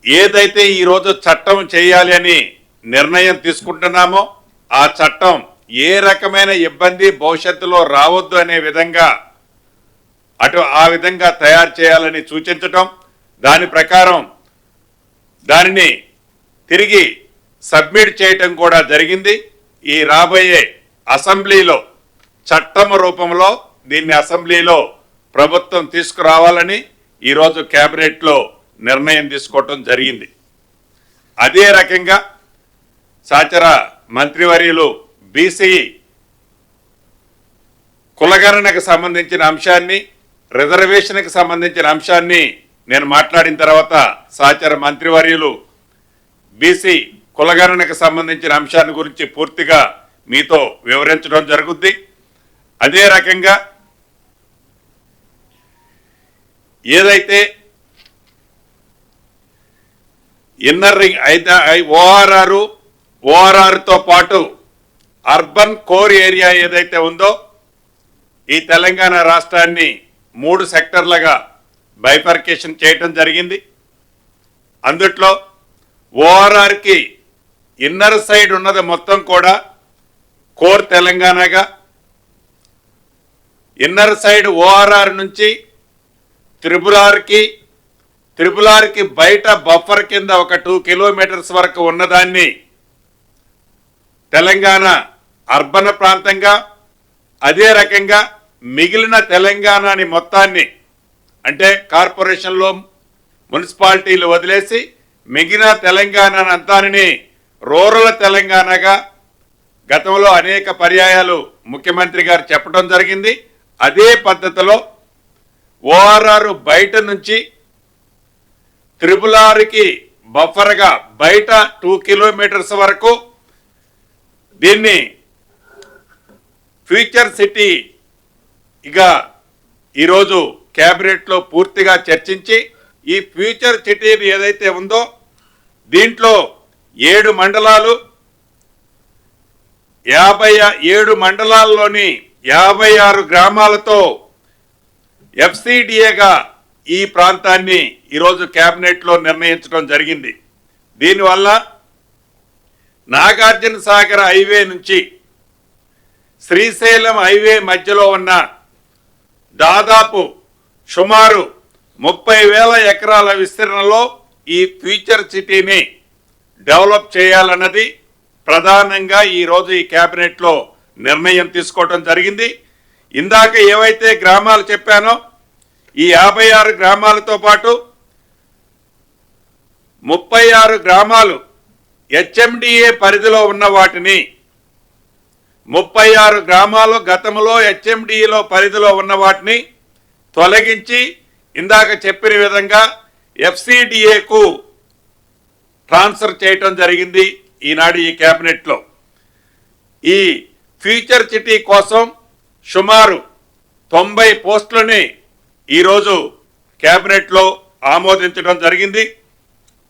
ఏదైతే ఈరోజు చట్టం చేయాలి అని నిర్ణయం తీసుకుంటున్నామో ఆ చట్టం ఏ రకమైన ఇబ్బంది భవిష్యత్తులో రావద్దు అనే విధంగా ఆ విధంగా తయారు చేయాలని సూచించటం, దాని ప్రకారం దానిని తిరిగి సబ్మిట్ చేయటం కూడా జరిగింది. ఈ రాబోయే అసెంబ్లీలో చట్టం రూపంలో దీన్ని అసెంబ్లీలో ప్రభుత్వం తీసుకురావాలని ఈరోజు కేబినెట్లో నిర్ణయం తీసుకోవటం జరిగింది. అదే రకంగా సహచర మంత్రివర్యులు బీసీ కులగణనకు సంబంధించిన అంశాన్ని, రిజర్వేషన్కి సంబంధించిన అంశాన్ని నేను మాట్లాడిన తర్వాత సహచర మంత్రివర్యులు బీసీ కులగణనకు సంబంధించిన అంశాన్ని గురించి పూర్తిగా మీతో వివరించడం జరుగుద్ది. అదే రకంగా ఏదైతే ఇన్నర్ రింగ్ అయితే ఓఆర్ఆర్తో పాటు అర్బన్ కోర్ ఏరియా ఏదైతే ఉందో ఈ తెలంగాణ రాష్ట్రాన్ని 3 సెక్టర్లుగా బైఫర్కేషన్ చేయటం జరిగింది. అందుట్లో ఓఆర్ఆర్కి ఇన్నర్ సైడ్ ఉన్నది మొత్తం కూడా కోర్ తెలంగాణగా, ఇన్నర్ సైడ్ ఓఆర్ఆర్ నుంచి త్రిపుల్ ఆర్కి బయట బఫర్ కింద ఒక 2 కిలోమీటర్స్ వరకు ఉన్నదాన్ని తెలంగాణ అర్బన్ ప్రాంతంగా, అదే రకంగా మిగిలిన తెలంగాణని మొత్తాన్ని అంటే కార్పొరేషన్లో మున్సిపాలిటీలు వదిలేసి మిగిలిన తెలంగాణ అంతాని రూరల్ తెలంగాణగా గతంలో అనేక పర్యాయాలు ముఖ్యమంత్రి గారు చెప్పడం జరిగింది. అదే పద్ధతిలో ఓఆర్ఆర్ బయట నుంచి త్రిపుల్ ఆర్కి బఫర్గా బయట 2 కిలోమీటర్స్ వరకు దీన్ని ఫ్యూచర్ సిటీ ఇక ఈరోజు క్యాబినెట్లో పూర్తిగా చర్చించి ఈ ఫ్యూచర్ సిటీ ఏదైతే ఉందో దీంట్లో 7 మండలాలు 57 మండలాల్లోని 56 గ్రామాలతో ఎఫ్సిడిఏగా ఈ ప్రాంతాన్ని ఈరోజు క్యాబినెట్లో నిర్ణయించడం జరిగింది. దీనివల్ల నాగార్జున సాగర్ హైవే నుంచి శ్రీశైలం హైవే మధ్యలో ఉన్న దాదాపు సుమారు 30,000 ఎకరాల విస్తీర్ణంలో ఈ ఫ్యూచర్ సిటీని డెవలప్ చేయాలన్నది ప్రధానంగా ఈరోజు ఈ క్యాబినెట్లో నిర్ణయం తీసుకోవడం జరిగింది. ఇందాక ఏవైతే గ్రామాలు చెప్పానో ఈ 56 గ్రామాలతో పాటు 36 గ్రామాలు హెచ్ఎండిఏ పరిధిలో ఉన్న వాటిని 36 గ్రామాలు గతంలో హెచ్ఎండిఏలో పరిధిలో ఉన్న వాటిని తొలగించి ఇందాక చెప్పిన విధంగా ఎఫ్సిడిఏకు ట్రాన్స్ఫర్ చేయటం జరిగింది ఈనాడు ఈ క్యాబినెట్లో. ఈ ఫ్యూచర్ సిటీ కోసం సుమారు 90 పోస్టులని ఈరోజు క్యాబినెట్లో ఆమోదించడం జరిగింది.